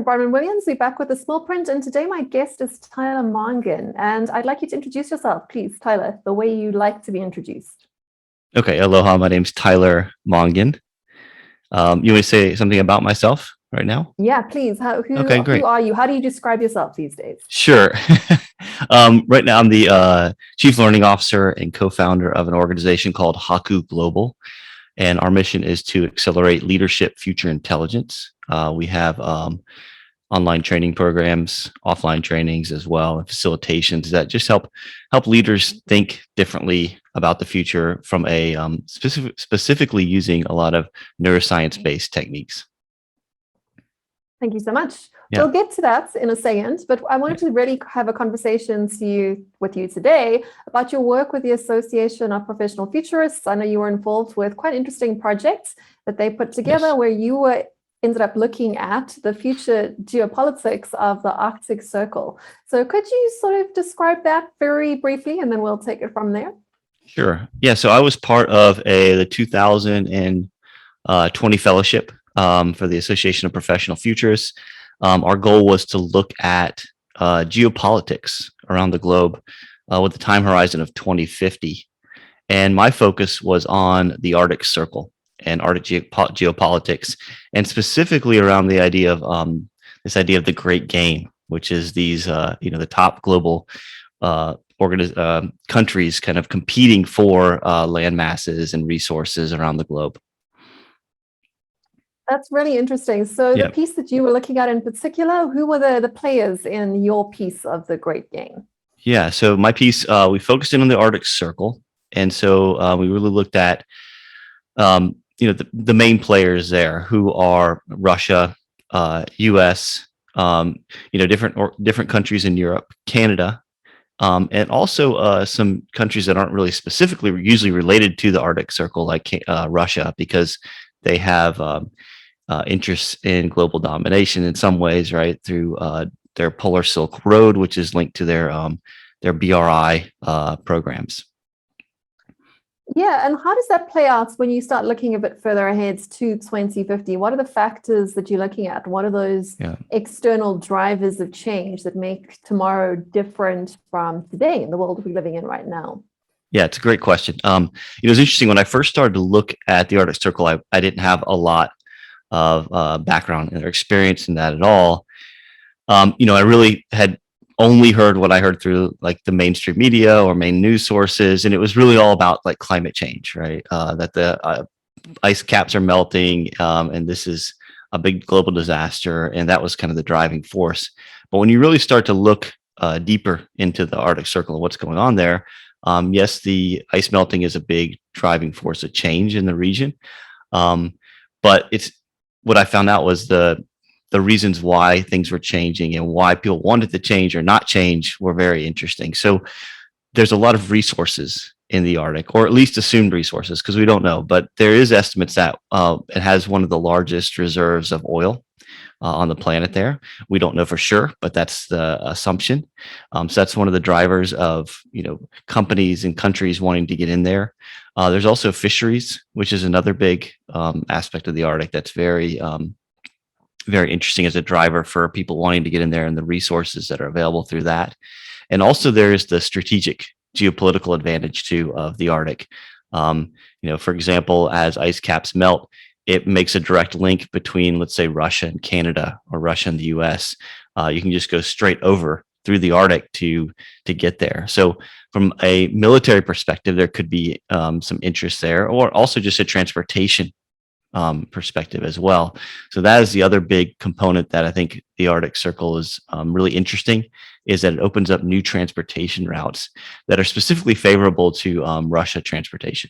I'm Bronwyn Williams. We're back with a small print, and today my guest is Tyler Mongan. And I'd like you to introduce yourself, please, Tyler, the way you like to be introduced. Okay, aloha. My name's Tyler Mongan. You want to say something about myself right now? Yeah, please. Okay, great. Who are you? How do you describe yourself these days? Sure. Right now, I'm the Chief Learning Officer and co-founder of an organization called Haku Global. And our mission is to accelerate leadership future intelligence. We have online training programs, offline trainings as well, and facilitations that just help leaders think differently about the future from a specifically using a lot of neuroscience-based techniques. Thank you so much. Yeah. We'll get to that in a second, but I wanted to really have a conversation with you today about your work with the Association of Professional Futurists. I know you were involved with quite interesting projects that they put together. Yes. Where you ended up looking at the future geopolitics of the Arctic Circle. So could you sort of describe that very briefly, and then we'll take it from there? Sure. Yeah. So I was part of the 2020 fellowship for the Association of Professional Futurists. Our goal was to look at geopolitics around the globe with the time horizon of 2050. And my focus was on the Arctic Circle and Arctic geopolitics, and specifically around the idea of this idea of the Great Game, which is these, the top global countries kind of competing for land masses and resources around the globe. That's really interesting. So Yeah. The piece that you were looking at in particular, who were the players in your piece of the Great Game? Yeah. So my piece, we focused in on the Arctic Circle, and so we really looked at the main players there, who are Russia, U.S., different countries in Europe, Canada, and also some countries that aren't really specifically usually related to the Arctic Circle, like Russia, because they have interests in global domination in some ways, right, through their Polar Silk Road, which is linked to their BRI programs. Yeah, and how does that play out when you start looking a bit further ahead to 2050? What are the factors that you're looking at? What are those external drivers of change that make tomorrow different from today in the world we're living in right now? Yeah, it's a great question. It was interesting when I first started to look at the Arctic Circle. I didn't have a lot of background or experience in that at all. I really had only heard what I heard through like the mainstream media or main news sources, and it was really all about like climate change, right? That the ice caps are melting, and this is a big global disaster, and that was kind of the driving force. But when you really start to look deeper into the Arctic Circle and what's going on there, yes, the ice melting is a big driving force of change in the region, but it's what I found out was the reasons why things were changing and why people wanted to change or not change were very interesting. So there's a lot of resources in the Arctic, or at least assumed resources, because we don't know, but there is estimates that it has one of the largest reserves of oil on the planet there. We don't know for sure, but that's the assumption. So that's one of the drivers of, companies and countries wanting to get in there. There's also fisheries, which is another big aspect of the Arctic that's very, very interesting as a driver for people wanting to get in there and the resources that are available through that. And also there is the strategic geopolitical advantage too of the Arctic. For example, as ice caps melt, it makes a direct link between, let's say, Russia and Canada or Russia and the US. You can just go straight over through the Arctic to get there. So from a military perspective, there could be some interest there, or also just a transportation perspective as well. So that is the other big component that I think the Arctic Circle is really interesting, is that it opens up new transportation routes that are specifically favorable to Russia transportation.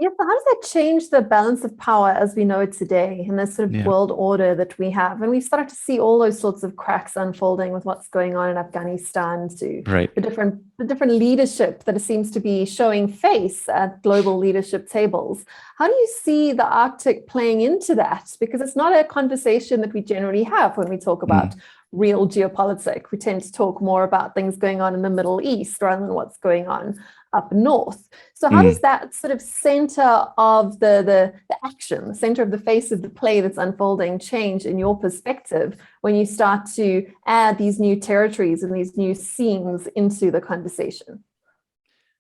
Yeah, so how does that change the balance of power as we know it today in this sort of world order that we have? And we've started to see all those sorts of cracks unfolding with what's going on in Afghanistan, to the different leadership that seems to be showing face at global leadership tables. How do you see the Arctic playing into that? Because it's not a conversation that we generally have when we talk about real geopolitics. We tend to talk more about things going on in the Middle East rather than what's going on up north. So how does that sort of center of the action, the center of the face of the play that's unfolding change in your perspective when you start to add these new territories and these new scenes into the conversation?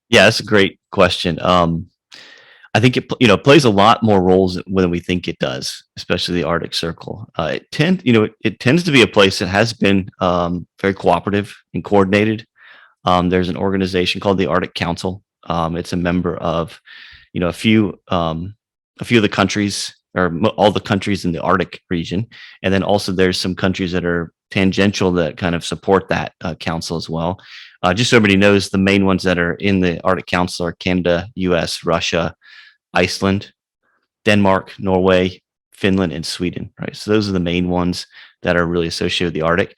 Yeah, that's a great question. I think it plays a lot more roles than we think it does, especially the Arctic Circle. It tends to be a place that has been very cooperative and coordinated. There's an organization called the Arctic Council. It's a member of, a few of the countries, or all the countries in the Arctic region, and then also there's some countries that are tangential that kind of support that council as well. Just so everybody knows, the main ones that are in the Arctic Council are Canada, U.S., Russia, Iceland, Denmark, Norway, Finland, and Sweden. Right, so those are the main ones that are really associated with the Arctic.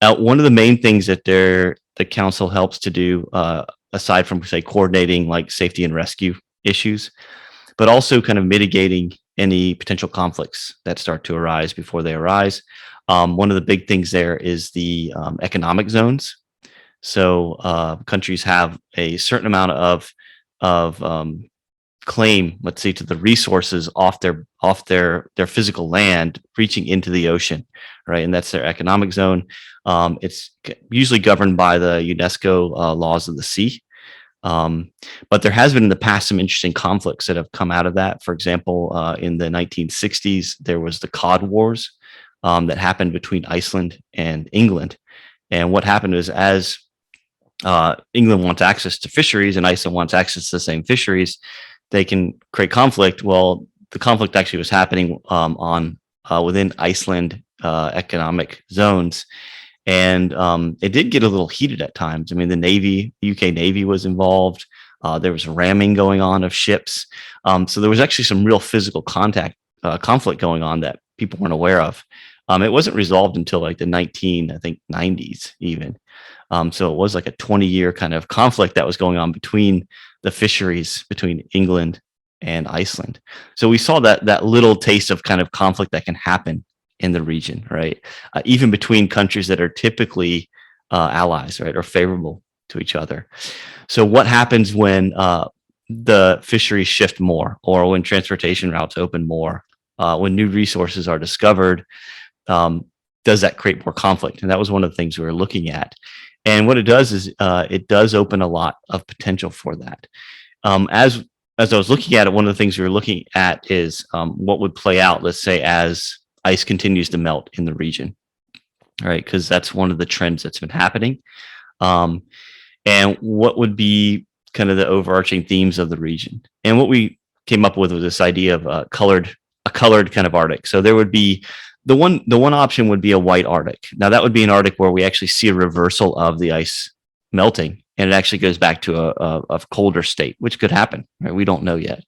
One of the main things that the council helps to do, aside from, say, coordinating like safety and rescue issues, but also kind of mitigating any potential conflicts that start to arise before they arise. One of the big things there is the economic zones. So countries have a certain amount of claim, let's say, to the resources off their physical land, reaching into the ocean, right? And that's their economic zone. It's usually governed by the UNESCO laws of the sea. But there has been in the past some interesting conflicts that have come out of that. For example, in the 1960s, there was the Cod Wars that happened between Iceland and England. And what happened is, as England wants access to fisheries and Iceland wants access to the same fisheries, they can create conflict. Well, the conflict actually was happening within Iceland economic zones. And it did get a little heated at times. I mean, the UK Navy was involved. There was ramming going on of ships. So there was actually some real physical conflict going on that people weren't aware of. It wasn't resolved until like the 90s even. So it was like a 20-year kind of conflict that was going on between the fisheries between England and Iceland. So we saw that little taste of kind of conflict that can happen in the region, right? Even between countries that are typically allies, right, or favorable to each other. So what happens when the fisheries shift more, or when transportation routes open more, when new resources are discovered? Does that create more conflict? And that was one of the things we were looking at. And what it does is it does open a lot of potential for that. As I was looking at it, one of the things we were looking at is what would play out, let's say, as ice continues to melt in the region, right? Because that's one of the trends that's been happening. And what would be kind of the overarching themes of the region? And what we came up with was this idea of a colored kind of Arctic. So there would be the one option would be a white Arctic. Now that would be an Arctic where we actually see a reversal of the ice melting, and it actually goes back to a colder state, which could happen, right? We don't know yet.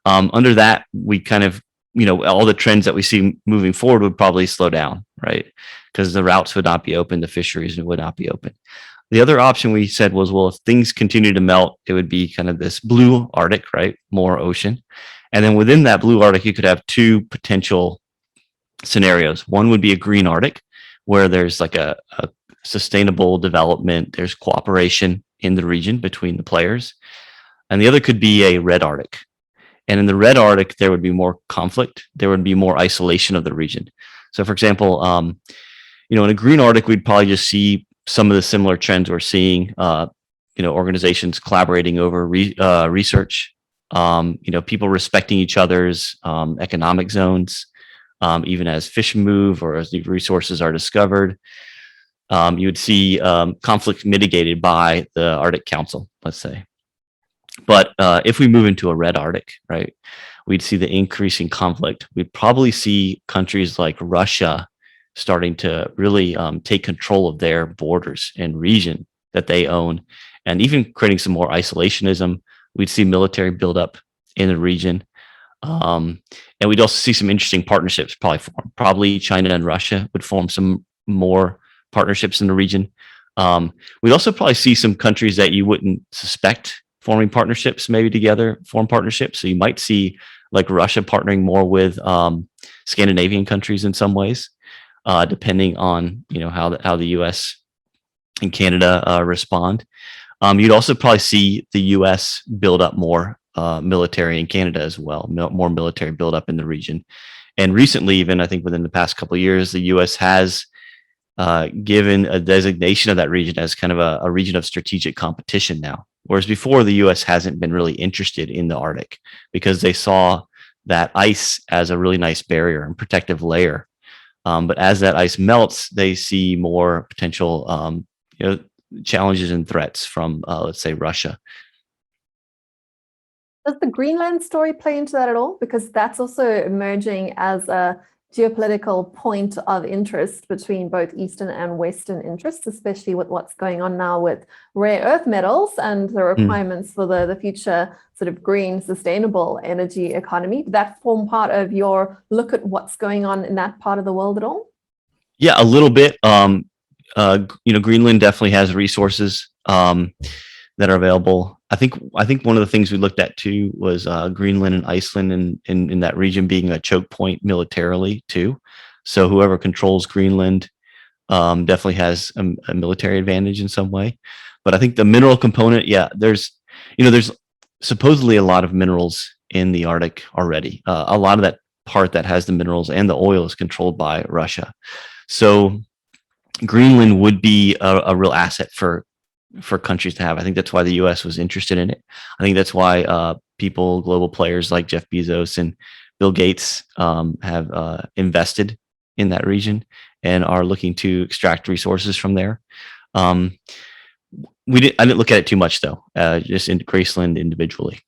Under that, we kind of, all the trends that we see moving forward would probably slow down, right? Because the routes would not be open, the fisheries would not be open. The other option we said was, well, if things continue to melt, it would be kind of this blue Arctic, right? More ocean. And then within that blue Arctic, you could have two potential scenarios. One would be a green Arctic, where there's like a sustainable development, there's cooperation in the region between the players. And the other could be a red Arctic. And in the red Arctic, there would be more conflict. There would be more isolation of the region. So for example, in a green Arctic, we'd probably just see some of the similar trends we're seeing, organizations collaborating over research, people respecting each other's economic zones, even as fish move or as new resources are discovered. You would see conflict mitigated by the Arctic Council, let's say. But if we move into a red Arctic, right, we'd see the increasing conflict. We'd probably see countries like Russia starting to really take control of their borders and region that they own, and even creating some more isolationism. We'd see military buildup in the region. And we'd also see some interesting partnerships probably form. Probably China and Russia would form some more partnerships in the region. We'd also probably see some countries that you wouldn't suspect forming partnerships, maybe together form partnerships. So you might see like Russia partnering more with Scandinavian countries in some ways, depending on how the U.S. and Canada respond. You'd also probably see the U.S. build up more military in Canada as well, more military build up in the region. And recently, even I think within the past couple of years, the U.S. has given a designation of that region as kind of a region of strategic competition now. Whereas before, the U.S. hasn't been really interested in the Arctic because they saw that ice as a really nice barrier and protective layer. But as that ice melts, they see more potential challenges and threats from, let's say, Russia. Does the Greenland story play into that at all? Because that's also emerging as a geopolitical point of interest between both Eastern and Western interests, especially with what's going on now with rare earth metals and the requirements for the future sort of green, sustainable energy economy. Did that form part of your look at what's going on in that part of the world at all? Yeah, a little bit. Greenland definitely has resources that are available. I think one of the things we looked at too was Greenland and Iceland in that region being a choke point militarily too. So whoever controls Greenland definitely has a military advantage in some way. But I think the mineral component, yeah, there's supposedly a lot of minerals in the Arctic already. A lot of that part that has the minerals and the oil is controlled by Russia. So Greenland would be a real asset for countries to have. I think that's why the U.S. was interested in it. I think that's why global players like Jeff Bezos and Bill Gates have invested in that region and are looking to extract resources from there. I didn't look at it too much though, just in Graceland individually.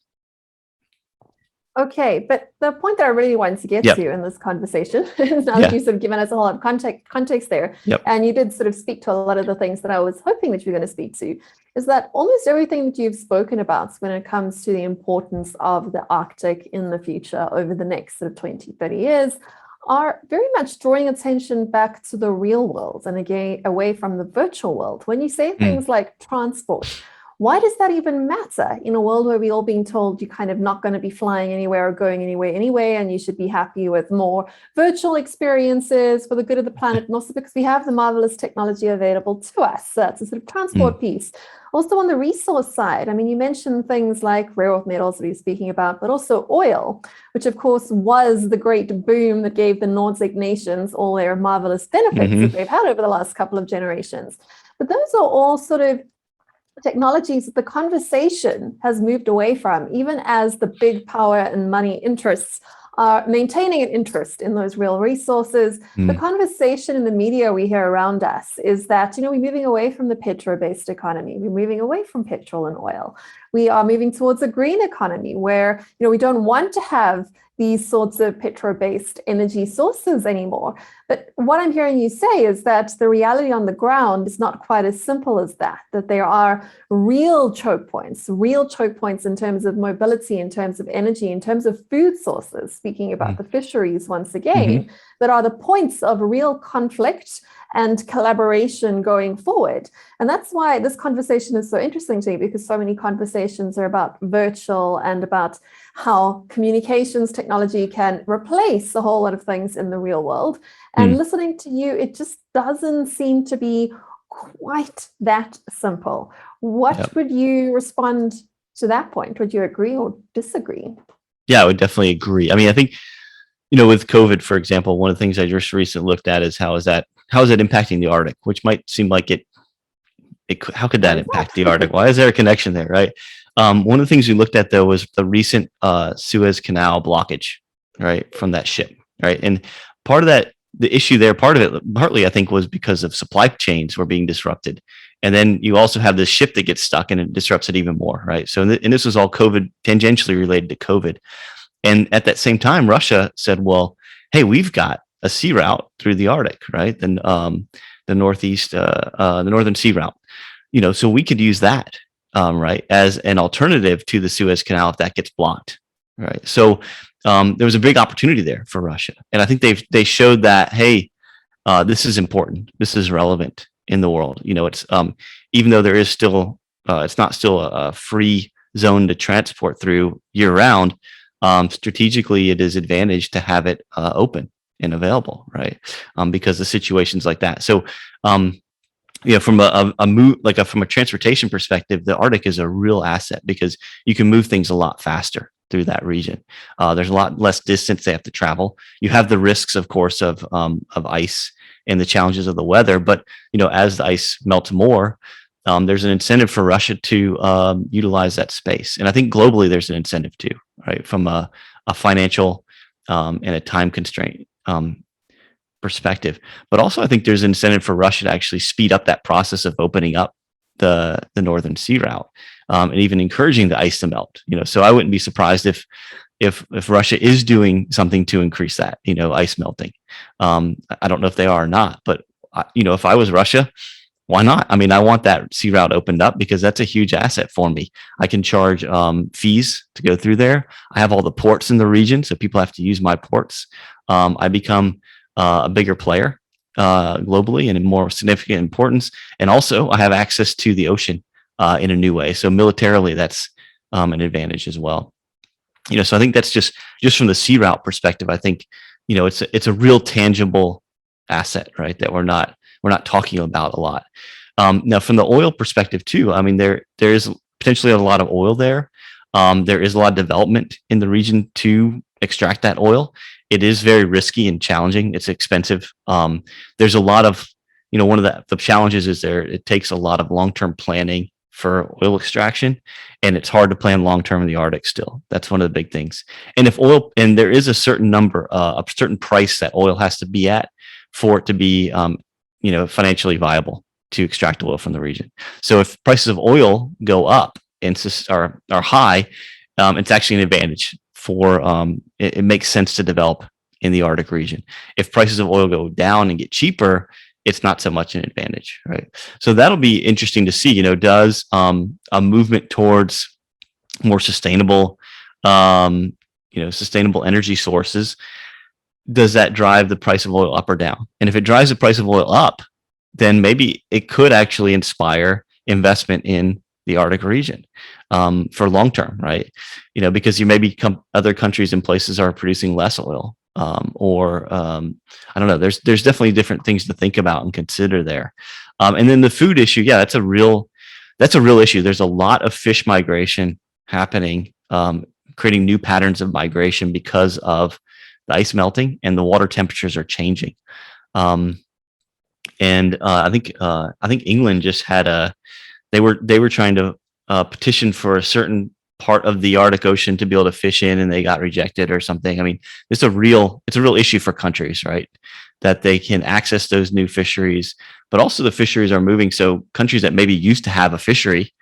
Okay, but the point that I really wanted to get to in this conversation is now that you've sort of given us a whole lot of context there, and you did sort of speak to a lot of the things that I was hoping that you were going to speak to, is that almost everything that you've spoken about when it comes to the importance of the Arctic in the future over the next sort of 20, 30 years are very much drawing attention back to the real world and again, away from the virtual world. When you say things like transport, why does that even matter in a world where we're all being told you're kind of not going to be flying anywhere or going anywhere anyway, and you should be happy with more virtual experiences for the good of the planet, and also because we have the marvelous technology available to us. So that's a sort of transport piece. Also on the resource side, I mean, you mentioned things like rare earth metals that you're speaking about, but also oil, which of course was the great boom that gave the Nordic nations all their marvelous benefits that they've had over the last couple of generations. But those are all sort of technologies that the conversation has moved away from, even as the big power and money interests are maintaining an interest in those real resources. The conversation in the media we hear around us is that, we're moving away from the petro-based economy. We're moving away from petrol and oil. We are moving towards a green economy where, we don't want to have these sorts of petro-based energy sources anymore. But what I'm hearing you say is that the reality on the ground is not quite as simple as that there are real choke points in terms of mobility, in terms of energy, in terms of food sources, speaking about the fisheries once again, that are the points of real conflict and collaboration going forward. And that's why this conversation is so interesting to me, because so many conversations are about virtual and about how communications technology can replace a whole lot of things in the real world. And listening to you, it just doesn't seem to be quite that simple. What would you respond to that point? Would you agree or disagree? Yeah, I would definitely agree. I mean, I think, with COVID, for example, one of the things I just recently looked at is how is that impacting the Arctic, which might seem like how could that impact the Arctic? Why is there a connection there, right? One of the things we looked at, though, was the recent Suez Canal blockage, right, from that ship, right? And part of that, the issue there, partly, I think, was because of supply chains were being disrupted. And then you also have this ship that gets stuck and it disrupts it even more, right? So, and this was all COVID, tangentially related to COVID. And at that same time, Russia said, well, hey, we've got a sea route through the Arctic, right? Then the northern sea route, so we could use that, right, as an alternative to the Suez Canal if that gets blocked, right? So there was a big opportunity there for Russia, and I think they showed that, hey, this is important, this is relevant in the world. It's even though there is still it's not still a free zone to transport through year round. Strategically, it is advantage to have it open and available, right? Because of situations like that. So from a move, from a transportation perspective, the Arctic is a real asset because you can move things a lot faster through that region. There's a lot less distance they have to travel. You have the risks, of course, of ice and the challenges of the weather. But as the ice melts more, there's an incentive for Russia to utilize that space. And I think globally there's an incentive too, right, from a financial and a time constraint perspective. But also, I think there's an incentive for Russia to actually speed up that process of opening up the Northern Sea route and even encouraging the ice to melt. So I wouldn't be surprised if Russia is doing something to increase that, ice melting. I don't know if they are or not, but if I was Russia, why not? I mean, I want that sea route opened up because that's a huge asset for me. I can charge fees to go through there. I have all the ports in the region, so people have to use my ports. I become a bigger player globally and in more significant importance. And also, I have access to the ocean in a new way. So militarily, that's an advantage as well. So I think that's just from the sea route perspective. I think it's a real tangible asset, right? That we're not talking about a lot. Now, from the oil perspective too, I mean, there is potentially a lot of oil there. There is a lot of development in the region to extract that oil. It is very risky and challenging. It's expensive. There's a lot of, one of the challenges is it takes a lot of long-term planning for oil extraction, and it's hard to plan long-term in the Arctic still. That's one of the big things. And and there is a certain number, a certain price that oil has to be at for it to be, financially viable to extract oil from the region. So if prices of oil go up and are high, it's actually an advantage for it makes sense to develop in the Arctic region. If prices of oil go down and get cheaper, it's not so much an advantage, right? So that'll be interesting to see. Does a movement towards more sustainable, sustainable energy sources, does that drive the price of oil up or down? And if it drives the price of oil up, then maybe it could actually inspire investment in the Arctic region for long term, right? Because you maybe other countries and places are producing less oil, or I don't know. There's definitely different things to think about and consider there. And then the food issue, yeah, that's a real issue. There's a lot of fish migration happening, creating new patterns of migration because of the ice melting and the water temperatures are changing. And I think England just had they were trying to petition for a certain part of the Arctic Ocean to be able to fish in, and they got rejected or something. I mean, it's a real issue for countries, right? That they can access those new fisheries, but also the fisheries are moving. So countries that maybe used to have a fishery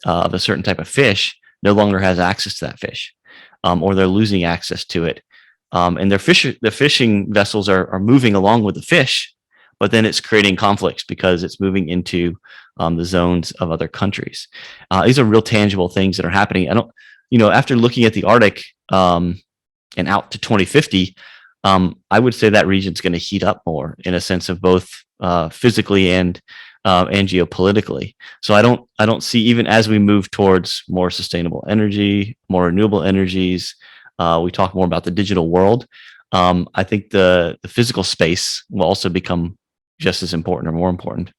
of a certain type of fish no longer has access to that fish, or they're losing access to it. And the fishing vessels are moving along with the fish, but then it's creating conflicts because it's moving into the zones of other countries. These are real tangible things that are happening. After looking at the Arctic and out to 2050, I would say that region's going to heat up more in a sense of both physically and geopolitically. So I don't see, even as we move towards more sustainable energy, more renewable energies, we talk more about the digital world. I think the physical space will also become just as important or more important.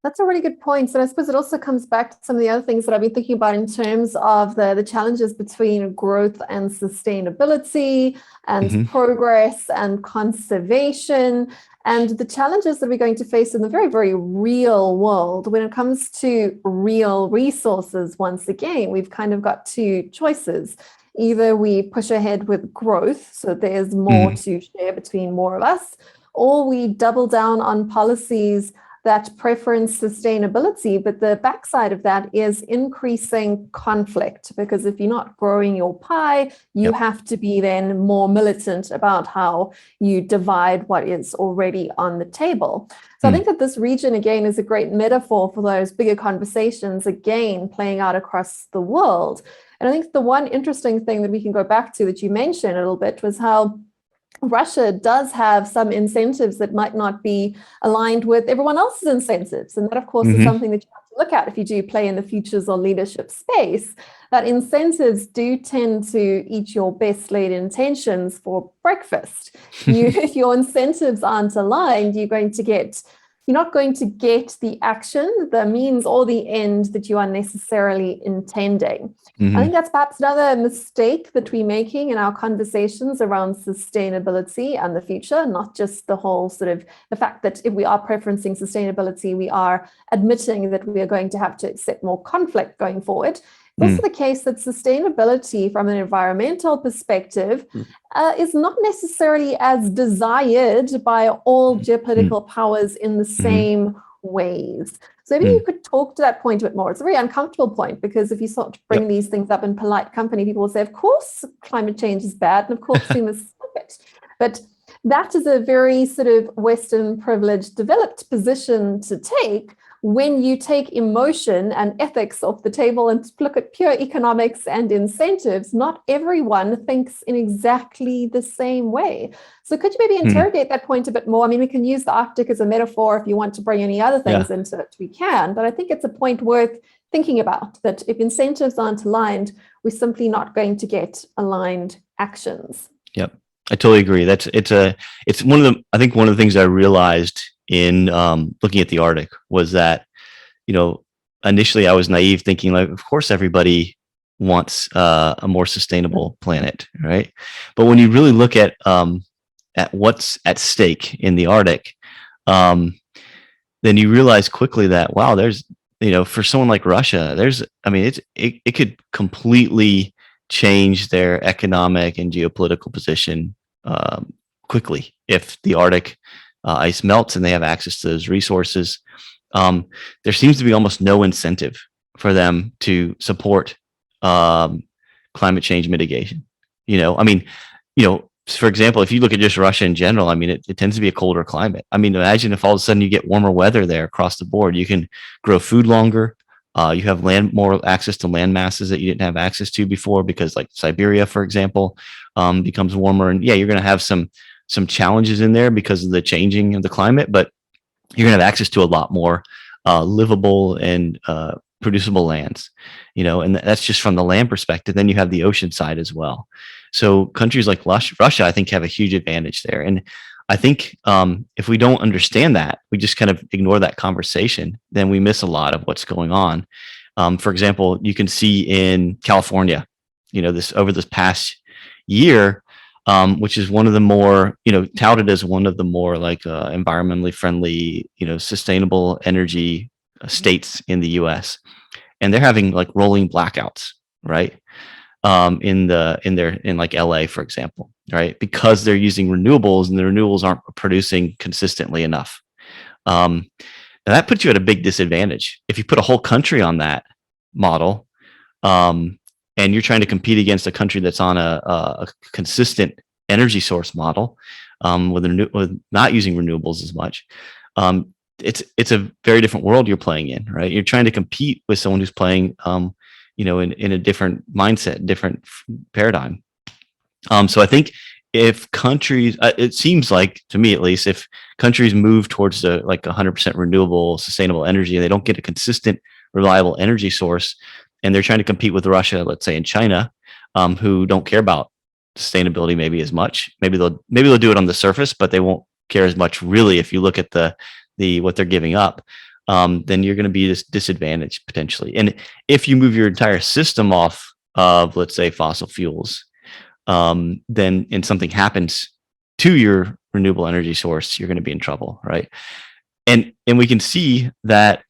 That's a really good point. And I suppose it also comes back to some of the other things that I've been thinking about in terms of the challenges between growth and sustainability and progress and conservation, and the challenges that we're going to face in the very, very real world when it comes to real resources. Once again, we've kind of got two choices. Either we push ahead with growth, so there's more to share between more of us, or we double down on policies that preference sustainability, but the backside of that is increasing conflict, because if you're not growing your pie, you have to be then more militant about how you divide what is already on the table. So I think that this region, again, is a great metaphor for those bigger conversations, again, playing out across the world. And I think the one interesting thing that we can go back to that you mentioned a little bit was how Russia does have some incentives that might not be aligned with everyone else's incentives. And that, of course, is something that you have to look at if you do play in the futures or leadership space, that incentives do tend to eat your best laid intentions for breakfast. If your incentives aren't aligned, you're going to get you're not going to get the action, the means or the end that you are necessarily intending. I think that's perhaps another mistake that we're making in our conversations around sustainability and the future, not just the whole sort of the fact that if we are preferencing sustainability, we are admitting that we are going to have to accept more conflict going forward. It's also the case that sustainability from an environmental perspective is not necessarily as desired by all geopolitical powers in the same ways. So maybe you could talk to that point a bit more. It's a very uncomfortable point, because if you sort of bring these things up in polite company, people will say, of course, climate change is bad, and of course we must stop it. But that is a very sort of Western privileged developed position to take when you take emotion and ethics off the table and look at pure economics and incentives. Not everyone thinks in exactly the same way. So could you maybe interrogate that point a bit more? I mean, we can use the Arctic as a metaphor. If you want to bring any other things into it, we can. But I think it's a point worth thinking about, that if incentives aren't aligned, we're simply not going to get aligned actions. Yep, I totally agree. It's one of the things I realized in looking at the Arctic was that, initially I was naive, thinking like, of course everybody wants a more sustainable planet, right? But when you really look at what's at stake in the Arctic, then you realize quickly that, wow, there's, for someone like Russia, it could completely change their economic and geopolitical position quickly if the Arctic ice melts and they have access to those resources. There seems to be almost no incentive for them to support climate change mitigation. For example, if you look at just Russia in general, it tends to be a colder climate. Imagine if all of a sudden you get warmer weather there across the board. You can grow food longer. You have more access to land masses that you didn't have access to before, because like Siberia, for example, becomes warmer. And you're going to have some challenges in there because of the changing of the climate, but you're going to have access to a lot more livable and producible lands, and that's just from the land perspective. Then you have the ocean side as well. So countries like Russia, I think, have a huge advantage there. And I think if we don't understand that, we just kind of ignore that conversation, then we miss a lot of what's going on. For example, you can see in California, over this past year, which is one of the more, touted as one of the more like environmentally friendly, sustainable energy states in the US. And they're having like rolling blackouts, right? In like LA, for example, right? Because they're using renewables and the renewables aren't producing consistently enough. Now that puts you at a big disadvantage. If you put a whole country on that model, and you're trying to compete against a country that's on a consistent energy source model, with not using renewables as much, it's a very different world you're playing in, right? You're trying to compete with someone who's playing, in a different mindset, different paradigm. So I think if countries, it seems like to me at least, if countries move towards like 100% renewable, sustainable energy, and they don't get a consistent, reliable energy source, and they're trying to compete with Russia, let's say, in China, who don't care about sustainability maybe as much. Maybe they'll do it on the surface, but they won't care as much really if you look at the what they're giving up. Then you're going to be disadvantaged potentially. And if you move your entire system off of, let's say, fossil fuels, then and something happens to your renewable energy source, you're going to be in trouble, right? And we can see that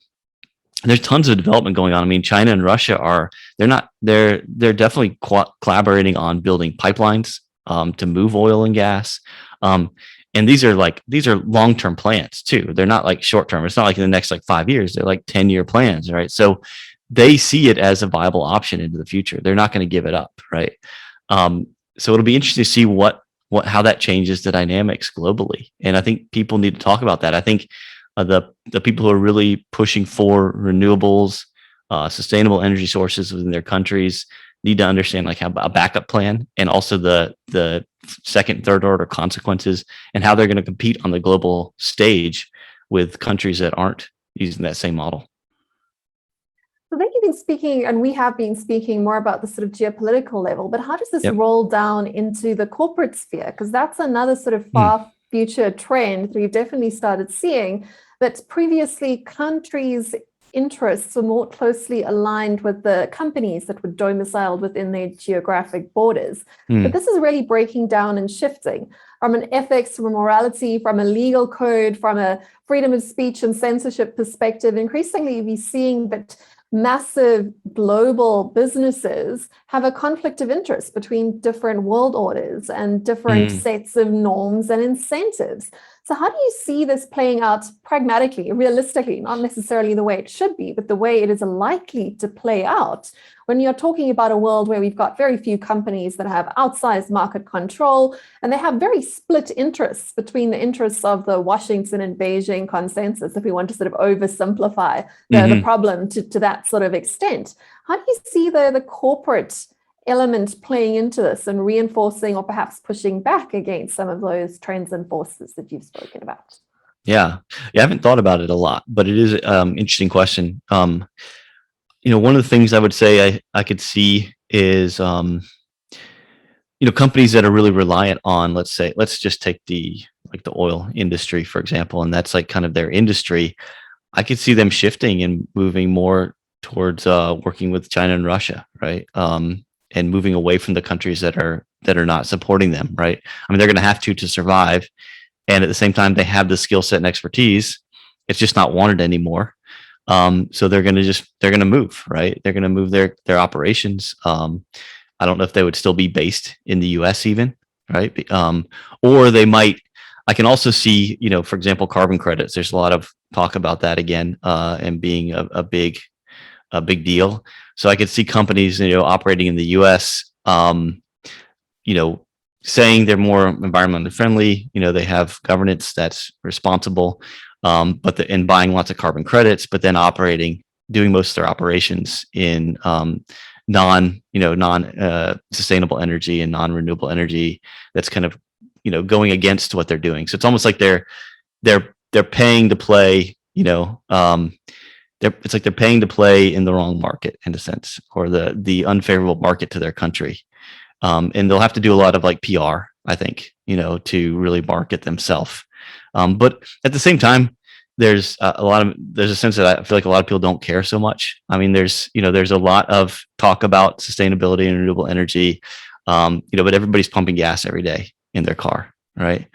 there's tons of development going on. China and Russia they're definitely collaborating on building pipelines to move oil and gas. And these are long-term plans too. They're not like short-term. It's not like in the next 5 years. They're like 10-year plans, right? So they see it as a viable option into the future. They're not going to give it up, right? So it'll be interesting to see how that changes the dynamics globally. And I think people need to talk about that. I think the people who are really pushing for renewables, sustainable energy sources within their countries need to understand how a backup plan, and also the second, third order consequences, and how they're going to compete on the global stage with countries that aren't using that same model. So then you've been speaking, and we have been speaking more about the sort of geopolitical level, but how does this roll down into the corporate sphere? Because that's another sort of far future trend that we've definitely started seeing, that previously countries' interests were more closely aligned with the companies that were domiciled within their geographic borders. But this is really breaking down and shifting from an ethics, from a morality, from a legal code, from a freedom of speech and censorship perspective. Increasingly, we're seeing that massive global businesses have a conflict of interest between different world orders and different sets of norms and incentives. So how do you see this playing out pragmatically, realistically, not necessarily the way it should be, but the way it is likely to play out when you're talking about a world where we've got very few companies that have outsized market control, and they have very split interests between the interests of the Washington and Beijing consensus, if we want to sort of oversimplify the problem to that sort of extent? How do you see the corporate element playing into this and reinforcing or perhaps pushing back against some of those trends and forces that you've spoken about? Yeah, I haven't thought about it a lot, but it is an interesting question. One of the things I would say I could see is, companies that are really reliant on, let's just take the oil industry, for example, and that's like kind of their industry. I could see them shifting and moving more towards working with China and Russia, right? And moving away from the countries that are not supporting them, right? I mean, they're going to have to survive, and at the same time, they have the skill set and expertise. It's just not wanted anymore. So they're going to move, right? They're going to move their operations. I don't know if they would still be based in the U.S. even, right? Or they might. I can also see, for example, carbon credits. There's a lot of talk about that again, and being a big deal. So I could see companies, operating in the U.S., saying they're more environmentally friendly. They have governance that's responsible, and buying lots of carbon credits, but then doing most of their operations in non sustainable energy and non-renewable energy. That's kind of going against what they're doing. So it's almost like they're paying to play. It's like they're paying to play in the wrong market, in a sense, or the unfavorable market to their country. And they'll have to do a lot of PR, I think, to really market themselves. But at the same time, there's a sense that I feel like a lot of people don't care so much. I mean, there's a lot of talk about sustainability and renewable energy, but everybody's pumping gas every day in their car, right?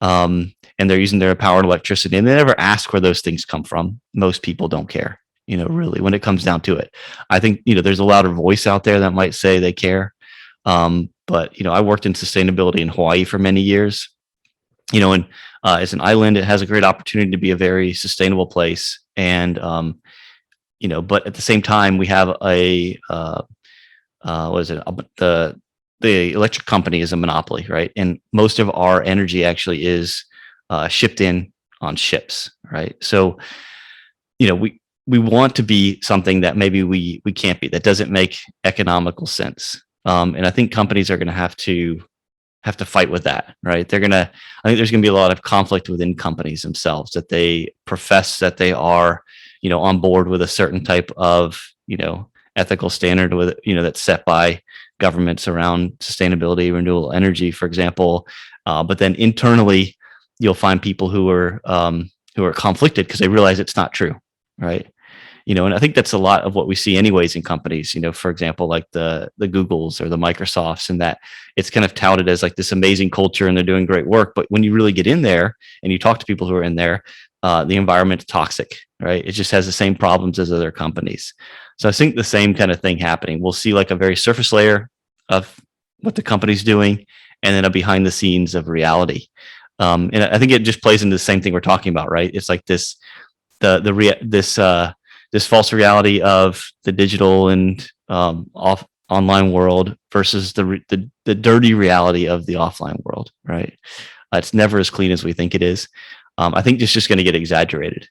And they're using their power and electricity, and they never ask where those things come from. Most people don't care, really, when it comes down to it. I think, there's a louder voice out there that might say they care. But, I worked in sustainability in Hawaii for many years, and as an island, it has a great opportunity to be a very sustainable place. And, but at the same time, we have the electric company is a monopoly, right? And most of our energy actually is shipped in on ships, right? So, we want to be something that maybe we can't be. That doesn't make economical sense. And I think companies are going to have to fight with that, right? I think there's going to be a lot of conflict within companies themselves, that they profess that they are, on board with a certain type of, ethical standard with, that's set by governments around sustainability, renewable energy, for example. But then internally, you'll find people who are conflicted because they realize it's not true, right? And I think that's a lot of what we see anyways in companies, for example, like the Googles or the Microsofts, and that it's kind of touted as like this amazing culture and they're doing great work. But when you really get in there and you talk to people who are in there, the environment's toxic, right? It just has the same problems as other companies. So I think the same kind of thing happening. We'll see like a very surface layer of what the company's doing, and then a behind the scenes of reality. And I think it just plays into the same thing we're talking about, right? It's like this false reality of the digital and online world versus the dirty reality of the offline world, right? It's never as clean as we think it is. I think it's just going to get exaggerated.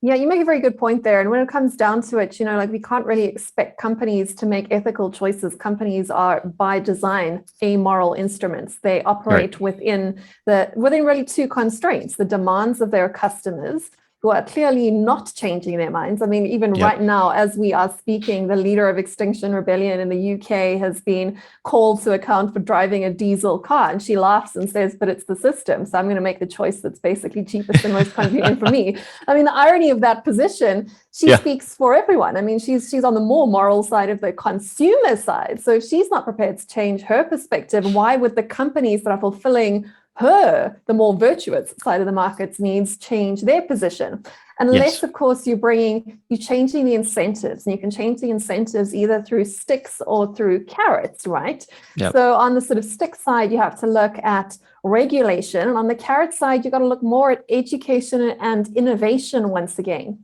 Yeah, you make a very good point there. And when it comes down to it, we can't really expect companies to make ethical choices. Companies are by design amoral instruments. They operate within really two constraints: the demands of their customers who are clearly not changing their minds. I mean, even right now, as we are speaking, the leader of Extinction Rebellion in the UK has been called to account for driving a diesel car. And she laughs and says, but it's the system. So I'm going to make the choice that's basically cheapest and most convenient for me. I mean, the irony of that position, she speaks for everyone. I mean, she's on the more moral side of the consumer side. So if she's not prepared to change her perspective, why would the companies that are fulfilling her, the more virtuous side of the market's needs, change their position? Unless, of course, you're changing the incentives, and you can change the incentives either through sticks or through carrots, right? So on the sort of stick side, you have to look at regulation. And on the carrot side, you've got to look more at education and innovation once again.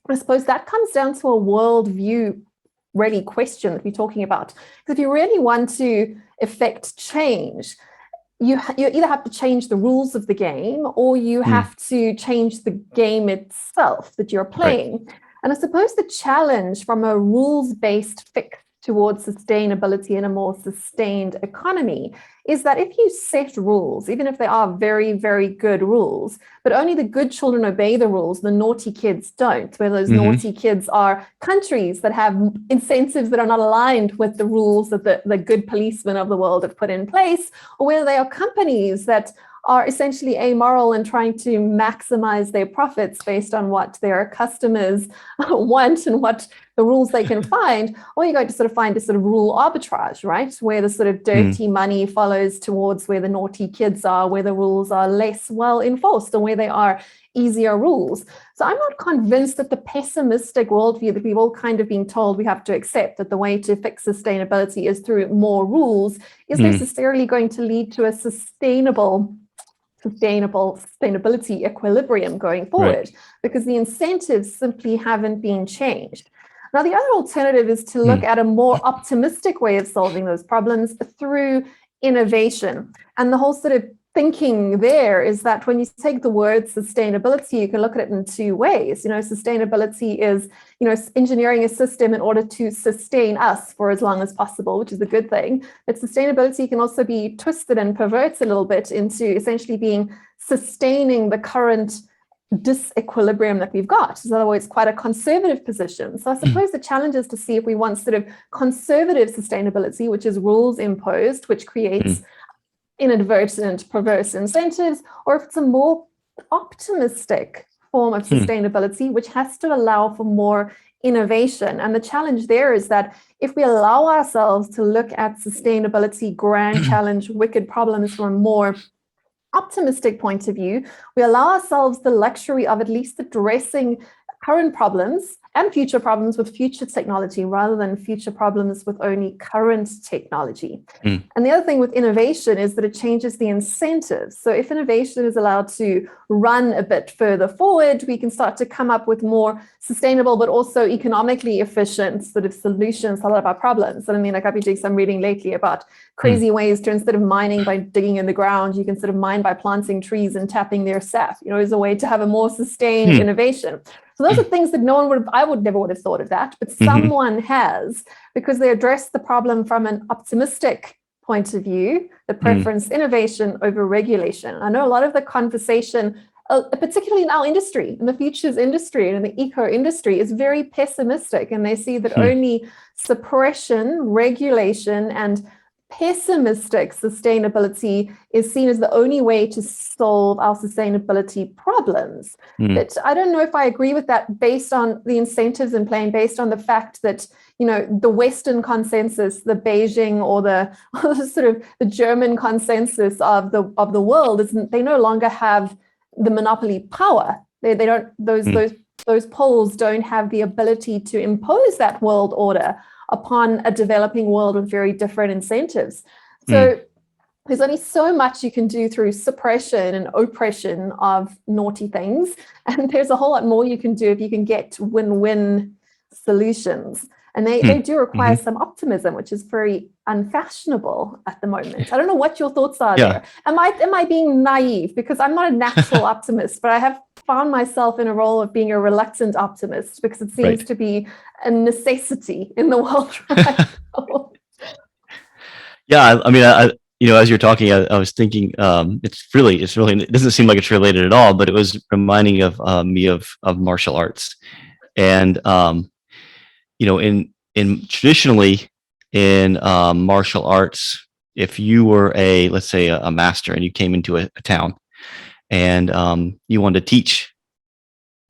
I suppose that comes down to a worldview really question that we're talking about. Because if you really want to effect change, you either have to change the rules of the game, or you have to change the game itself that you're playing. And I suppose the challenge from a rules-based fix towards sustainability and a more sustained economy is that if you set rules, even if they are very, very good rules, but only the good children obey the rules, the naughty kids don't, where those naughty kids are countries that have incentives that are not aligned with the rules that the good policemen of the world have put in place, or whether they are companies that are essentially amoral and trying to maximize their profits based on what their customers want and what the rules they can find, or you're going to sort of find a sort of rule arbitrage, right? Where the sort of dirty money follows towards where the naughty kids are, where the rules are less well enforced, or where they are easier rules. So I'm not convinced that the pessimistic worldview that we've all kind of been told we have to accept, that the way to fix sustainability is through more rules, is necessarily going to lead to a sustainability equilibrium going forward, because the incentives simply haven't been changed. Now, the other alternative is to look at a more optimistic way of solving those problems through innovation. And the whole sort of thinking there is that when you take the word sustainability, you can look at it in two ways. Sustainability is, engineering a system in order to sustain us for as long as possible, which is a good thing. But sustainability can also be twisted and perverted a little bit into essentially being sustaining the current disequilibrium that we've got. So in other words, quite a conservative position. So I suppose the challenge is to see if we want sort of conservative sustainability, which is rules imposed, which creates inadvertent, perverse incentives, or if it's a more optimistic form of sustainability, which has to allow for more innovation. And the challenge there is that if we allow ourselves to look at sustainability, grand challenge, wicked problems from a more optimistic point of view, we allow ourselves the luxury of at least addressing current problems and future problems with future technology rather than future problems with only current technology. And the other thing with innovation is that it changes the incentives. So if innovation is allowed to run a bit further forward, we can start to come up with more sustainable but also economically efficient sort of solutions to a lot of our problems. And I mean, like I've been doing some reading lately about crazy ways to, instead of mining by digging in the ground, you can sort of mine by planting trees and tapping their sap, as a way to have a more sustained innovation. So those are things that I would never have thought of that, but someone has, because they address the problem from an optimistic point of view, the preference innovation over regulation. I know a lot of the conversation, particularly in our industry, in the futures industry and in the eco industry, is very pessimistic, and they see that only suppression, regulation, and pessimistic sustainability is seen as the only way to solve our sustainability problems. But I don't know if I agree with that based on the incentives in play, based on the fact that, the Western consensus, the Beijing or the sort of the German consensus of the world is they no longer have the monopoly power. They don't, those poles don't have the ability to impose that world order upon a developing world with very different incentives. So there's only so much you can do through suppression and oppression of naughty things. And there's a whole lot more you can do if you can get win-win solutions. And they do require some optimism, which is very unfashionable at the moment. I don't know what your thoughts are there. Am I being naive? Because I'm not a natural optimist, but I have found myself in a role of being a reluctant optimist because it seems to be a necessity in the world right now. Yeah, I mean, as you're talking, I was thinking, it's really, it doesn't seem like it's related at all, but it was reminding of me of martial arts. And, in traditionally in martial arts, if you were let's say a master and you came into a town and you wanted to teach,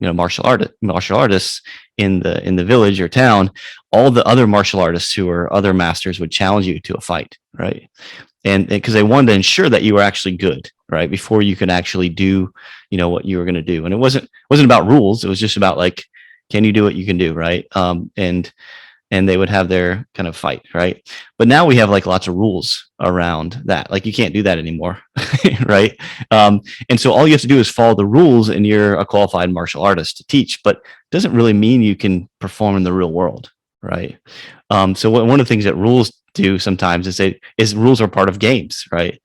martial artists in the village or town, all the other martial artists who are other masters would challenge you to a fight, right? And because they wanted to ensure that you were actually good, right, before you could actually do, what you were going to do. And it wasn't about rules. It was just about like, can you do what you can do, right? And they would have their kind of fight, right? But now we have like lots of rules around that. Like you can't do that anymore, right? And so all you have to do is follow the rules, and you're a qualified martial artist to teach. But it doesn't really mean you can perform in the real world, right? So one of the things that rules do sometimes is rules are part of games, right?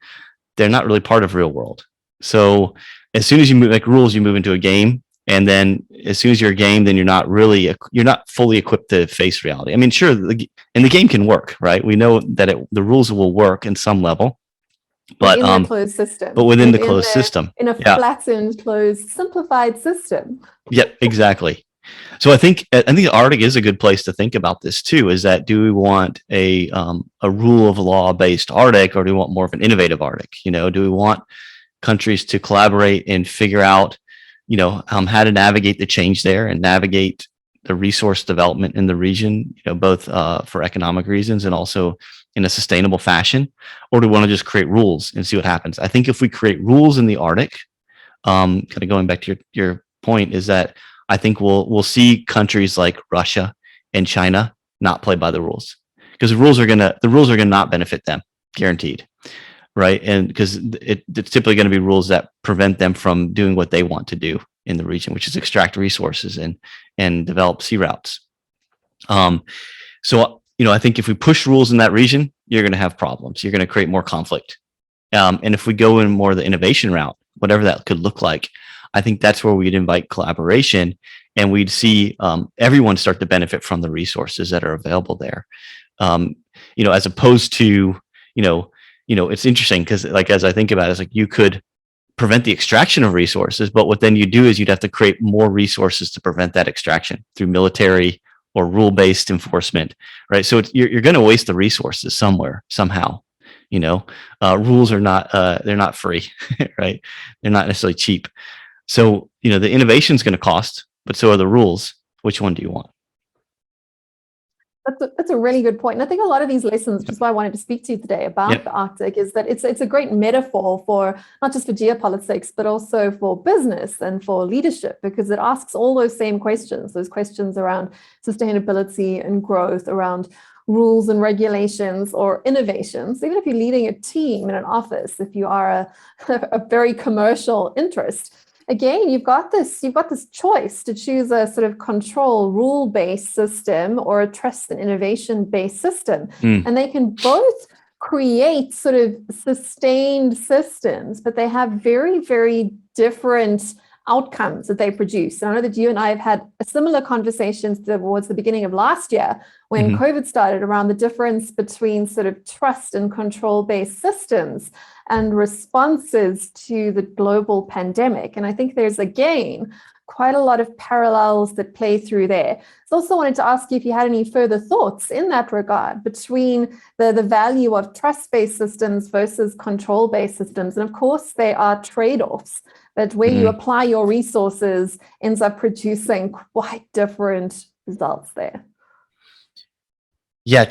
They're not really part of real world. So as soon as you make rules, you move into a game. And then as soon as you're a game, then you're not fully equipped to face reality. I mean, sure, the game can work, right? We know that the rules will work in some level, but in the closed system. But within the closed system. In a flattened, closed, simplified system. Yeah, exactly. So I think the Arctic is a good place to think about this too. Is that, do we want a rule of law based Arctic, or do we want more of an innovative Arctic? Do we want countries to collaborate and figure out, how to navigate the change there and navigate the resource development in the region, both for economic reasons and also in a sustainable fashion? Or do we want to just create rules and see what happens? I think if we create rules in the Arctic, kind of going back to your point, is that I think we'll see countries like Russia and China not play by the rules, because the rules are gonna not benefit them, guaranteed, right? And because it's typically going to be rules that prevent them from doing what they want to do in the region, which is extract resources and develop sea routes. So I think if we push rules in that region, you're going to have problems. You're going to create more conflict. And if we go in more of the innovation route, whatever that could look like, I think that's where we'd invite collaboration, and we'd see everyone start to benefit from the resources that are available there. As opposed to, it's interesting because, like, as I think about it, it's like you could prevent the extraction of resources, but what then you do is you'd have to create more resources to prevent that extraction through military or rule-based enforcement, right? So you're going to waste the resources somewhere, somehow. Rules are not they're not free, right? They're not necessarily cheap. So, the innovation is going to cost, but so are the rules. Which one do you want? That's a really good point. And I think a lot of these lessons, which is why I wanted to speak to you today about the Arctic, is that it's a great metaphor for not just for geopolitics, but also for business and for leadership, because it asks all those same questions, those questions around sustainability and growth, around rules and regulations or innovations. Even if you're leading a team in an office, if you are a very commercial interest, again, you've got this choice to choose a sort of control rule-based system or a trust and innovation-based system. And they can both create sort of sustained systems, but they have very, very different outcomes that they produce. And I know that you and I have had a similar conversations towards the beginning of last year when COVID started, around the difference between sort of trust and control-based systems and responses to the global pandemic. And I think there's, again, quite a lot of parallels that play through there. So also wanted to ask you if you had any further thoughts in that regard between the value of trust-based systems versus control-based systems. And of course, there are trade-offs, but where you apply your resources ends up producing quite different results there. Yeah.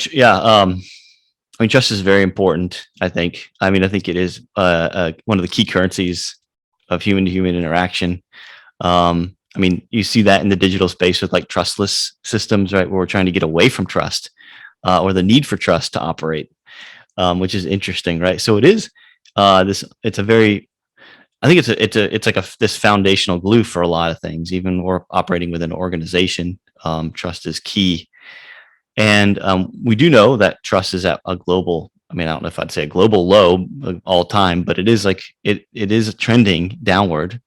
I mean, trust is very important, I think. I think it is one of the key currencies of human-to-human interaction. You see that in the digital space with like trustless systems, right? Where we're trying to get away from trust or the need for trust to operate, which is interesting, right? So it is it's like this foundational glue for a lot of things. Even we're operating within an organization, trust is key. And we do know that trust is at a global, I don't know if I'd say a global low all time, but it is like, it is trending downward.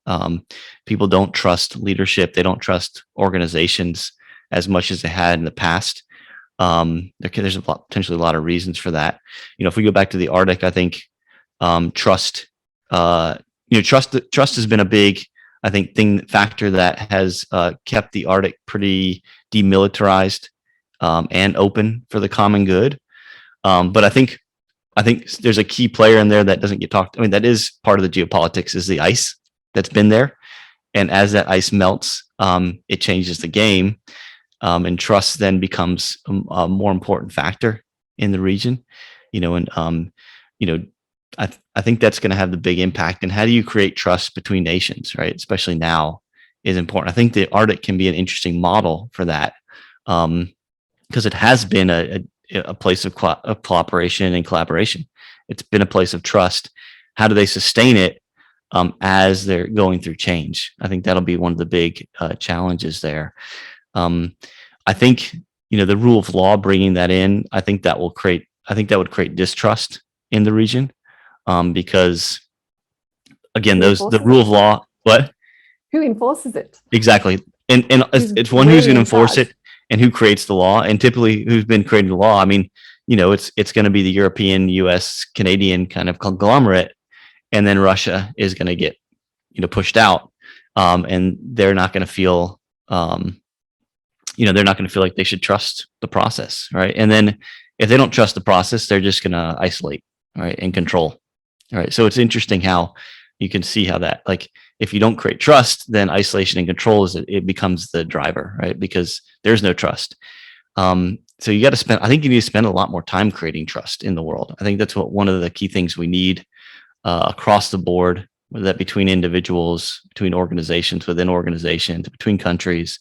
People don't trust leadership. They don't trust organizations as much as they had in the past. There's potentially a lot of reasons for that. If we go back to the Arctic, I think trust. Trust has been a big, I think, factor that has kept the Arctic pretty demilitarized and open for the common good. But I think there's a key player in there that doesn't get talked. I mean, that is part of the geopolitics, is the ice that's been there. And as that ice melts, it changes the game. And trust then becomes a more important factor in the region, I think that's going to have the big impact. And how do you create trust between nations, right? Especially now is important. I think the Arctic can be an interesting model for that, because it has been a place of cooperation and collaboration. It's been a place of trust. How do they sustain it as they're going through change? I think that'll be one of the big challenges there. I think, the rule of law, bringing that in, I think that would create distrust in the region, because again, the rule of law, what? Who enforces it? Exactly. And it's one who's going to enforce it and who creates the law, and typically who's been creating the law. I mean, it's going to be the European, US, Canadian kind of conglomerate, and then Russia is going to get, pushed out. And they're not going to feel, they're not going to feel like they should trust the process, right? And then if they don't trust the process, they're just going to isolate, right, and control, right? So it's interesting how you can see how that, like, if you don't create trust, then isolation and control it becomes the driver, right? Because there's no trust. So you got to spend, I think you need to spend a lot more time creating trust in the world. I think that's one of the key things we need across the board, whether that between individuals, between organizations, within organizations, between countries.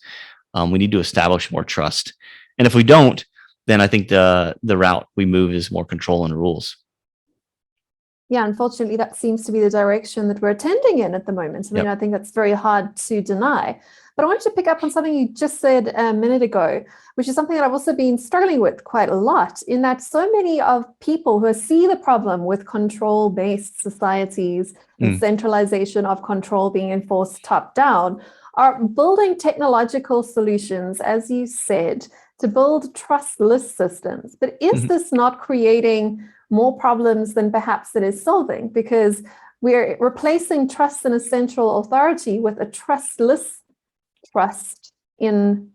We need to establish more trust. And if we don't, then I think the route we move is more control and rules. Yeah, unfortunately, that seems to be the direction that we're tending in at the moment. I mean, I think that's very hard to deny. But I wanted to pick up on something you just said a minute ago, which is something that I've also been struggling with quite a lot, in that so many of people who see the problem with control-based societies and centralization of control being enforced top-down are building technological solutions, as you said, to build trustless systems. But is this not creating more problems than perhaps it is solving? Because we're replacing trust in a central authority with a trustless trust in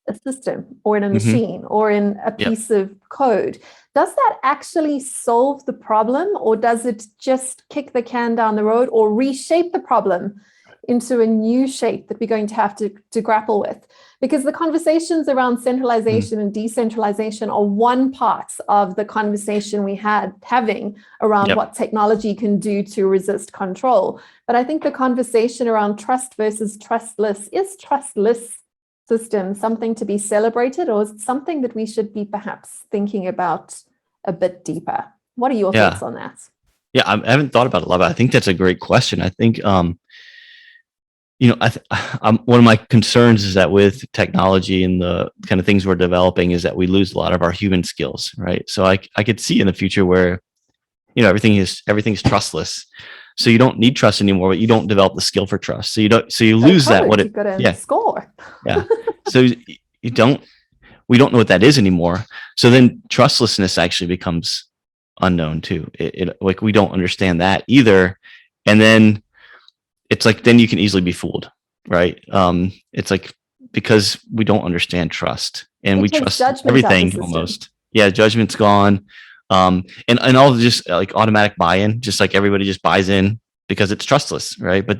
a system or in a machine or in a piece of code. Does that actually solve the problem, or does it just kick the can down the road or reshape the problem into a new shape that we're going to have to grapple with? Because the conversations around centralization and decentralization are one part of the conversation we having around what technology can do to resist control. But I think the conversation around trust versus trustless, is trustless system something to be celebrated, or is it something that we should be perhaps thinking about a bit deeper? What are your thoughts on that? Yeah, I haven't thought about it a lot, but I think that's a great question. I think, one of my concerns is that with technology and the kind of things we're developing is that we lose a lot of our human skills, right? So I could see in the future where, everything's trustless. So you don't need trust anymore, but you don't develop the skill for trust. So you lose that. You've got to score. So we don't know what that is anymore. So then trustlessness actually becomes unknown too. Like we don't understand that either. And then it's like, then you can easily be fooled, right? It's like, because we don't understand trust and we trust everything almost. Yeah, judgment's gone. And all just like automatic buy-in, just like everybody just buys in because it's trustless, right? But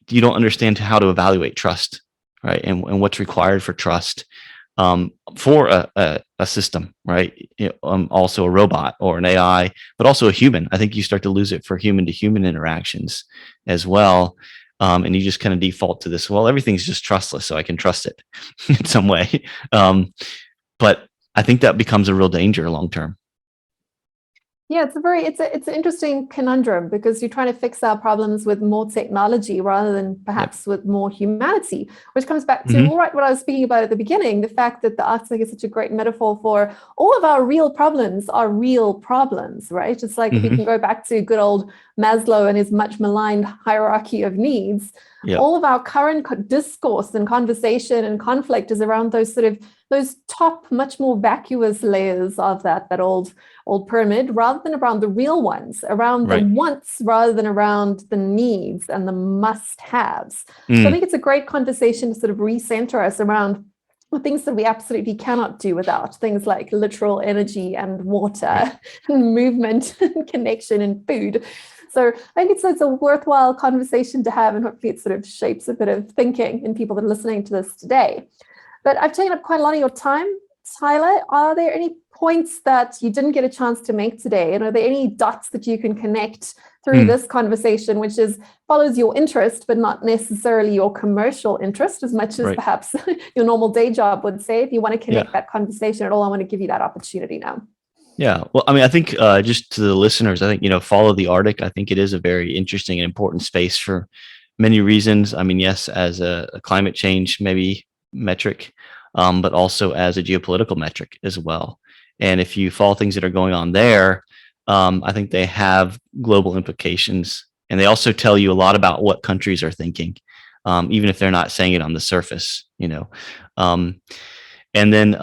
you don't understand how to evaluate trust, right? And what's required for trust for a system, right? Also a robot or an AI, but also a human. I think you start to lose it for human to human interactions as well. And you just kind of default to this, well, everything's just trustless, so I can trust it in some way. But I think that becomes a real danger long term. Yeah, it's an interesting conundrum, because you're trying to fix our problems with more technology rather than perhaps with more humanity, which comes back to what I was speaking about at the beginning, the fact that the Arctic is such a great metaphor for all of our real problems are real problems, right? It's like if you can go back to good old Maslow and his much maligned hierarchy of needs, Yep. All of our current discourse and conversation and conflict is around those top, much more vacuous layers of that old pyramid, rather than around the real ones, around the wants rather than around the needs and the must-haves. So I think it's a great conversation to sort of recenter us around the things that we absolutely cannot do without, things like literal energy and water and movement and connection and food. So I think it's a worthwhile conversation to have, and hopefully it sort of shapes a bit of thinking in people that are listening to this today. But I've taken up quite a lot of your time, Tyler. Are there any points that you didn't get a chance to make today? And are there any dots that you can connect through this conversation, which follows your interest, but not necessarily your commercial interest as much as perhaps your normal day job would say? If you want to connect that conversation at all, I want to give you that opportunity now. Yeah. Well, I mean, I think just to the listeners, I think, follow the Arctic. I think it is a very interesting and important space for many reasons. I mean, yes, as a climate change maybe metric, but also as a geopolitical metric as well. And if you follow things that are going on there, I think they have global implications, and they also tell you a lot about what countries are thinking, even if they're not saying it on the surface, and then,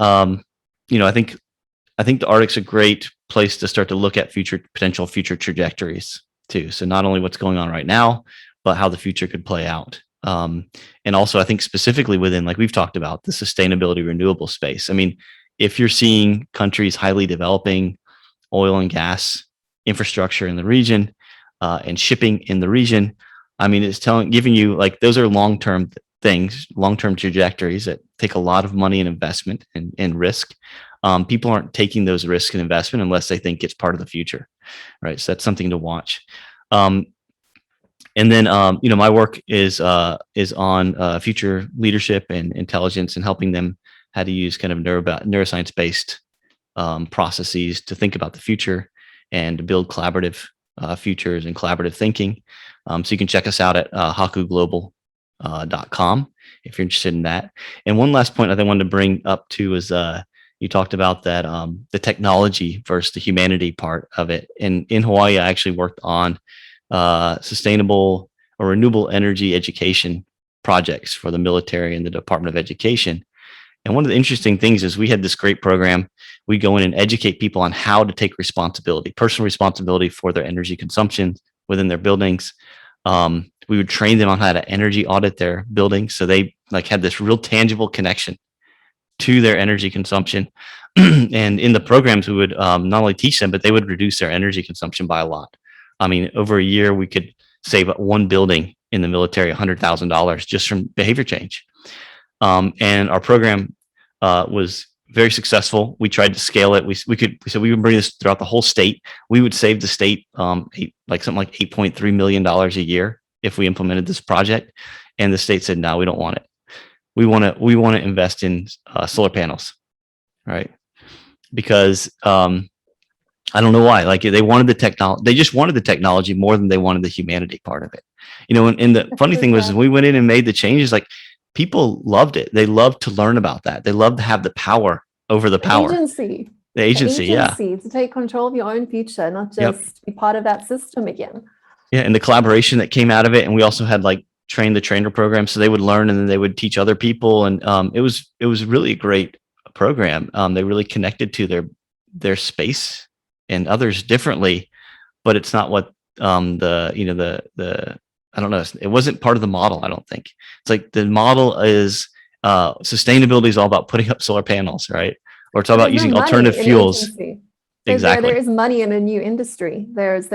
I think the Arctic's a great place to start to look at potential future trajectories too. So not only what's going on right now, but how the future could play out. And also I think specifically within, like we've talked about, the sustainability renewable space. I mean, if you're seeing countries highly developing oil and gas infrastructure in the region, and shipping in the region, I mean, it's giving you, like, those are long-term things, long-term trajectories that take a lot of money and investment and risk. People aren't taking those risks and investment unless they think it's part of the future, right? So that's something to watch. And then, my work is on future leadership and intelligence, and helping them how to use kind of neuroscience-based processes to think about the future and to build collaborative futures and collaborative thinking. So you can check us out at hakuglobal.com if you're interested in that. And one last point I wanted to bring up too is you talked about that the technology versus the humanity part of it. And in Hawaii, I actually worked on sustainable or renewable energy education projects for the military and the Department of Education. And one of the interesting things is we had this great program. We go in and educate people on how to take responsibility, personal responsibility for their energy consumption within their buildings. We would train them on how to energy audit their buildings, so they had this real tangible connection to their energy consumption. And in the programs, we would not only teach them, but they would reduce their energy consumption by a lot. I mean, over a year, we could save one building in the military $100,000 just from behavior change. And our program was very successful. We tried to scale it. We said we would bring this throughout the whole state. We would save the state something like $8.3 million a year if we implemented this project. And the state said, no, we don't want it. We want to invest in solar panels, right? Because I don't know why. They wanted the technology. They just wanted the technology more than they wanted the humanity part of it. And the funny thing was, we went in and made the changes. People loved it. They loved to learn about that. They loved to have the power over the power. The agency, yeah. To take control of your own future, not just be part of that system again. Yeah, and the collaboration that came out of it. And we also had train the trainer program, so they would learn and then they would teach other people. And it was really a great program. They really connected to their space and others differently, but it's not what I don't know. It wasn't part of the model. I don't think it's the model is sustainability is all about putting up solar panels, right? Or it's all about using alternative fuels. Exactly. There is money in a new industry. There's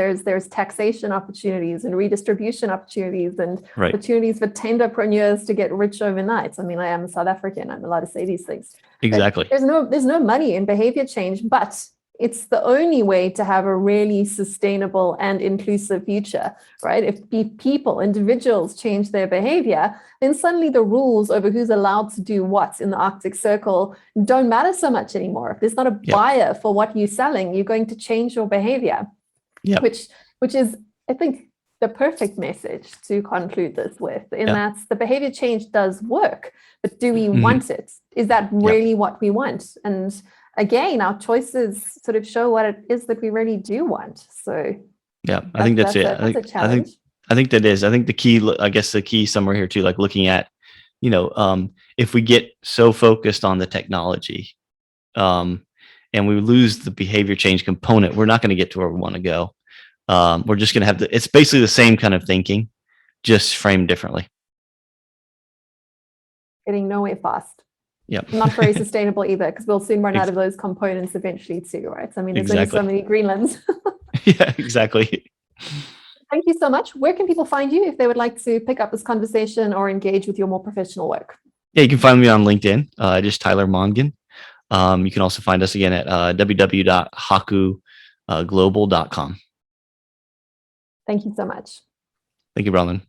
taxation opportunities and redistribution opportunities and opportunities for tenderpreneurs to get rich overnight. I mean, I am a South African. I'm allowed to say these things. Exactly. But there's no money in behavior change, but it's the only way to have a really sustainable and inclusive future, right? If individuals change their behavior, then suddenly the rules over who's allowed to do what in the Arctic Circle don't matter so much anymore. If there's not a buyer for what you're selling, you're going to change your behavior, which is, I think, the perfect message to conclude this with, that the behavior change does work, but do we want it? Is that really what we want? And again, our choices sort of show what it is that we really do want. So I think that's it. That's a challenge. I think that is. I think the key, I guess the key somewhere here too, like looking at, if we get so focused on the technology, and we lose the behavior change component, we're not going to get to where we want to go. We're just going to have it's basically the same kind of thinking, just framed differently. Getting nowhere fast. Yep. Not very sustainable either, because we'll soon run out of those components eventually too, right? I mean, there's only so many Greenlands. Yeah, exactly. Thank you so much. Where can people find you if they would like to pick up this conversation or engage with your more professional work? Yeah, you can find me on LinkedIn, just Tyler Mongan. You can also find us again at www.hakuglobal.com. Thank you so much. Thank you, Brownyn.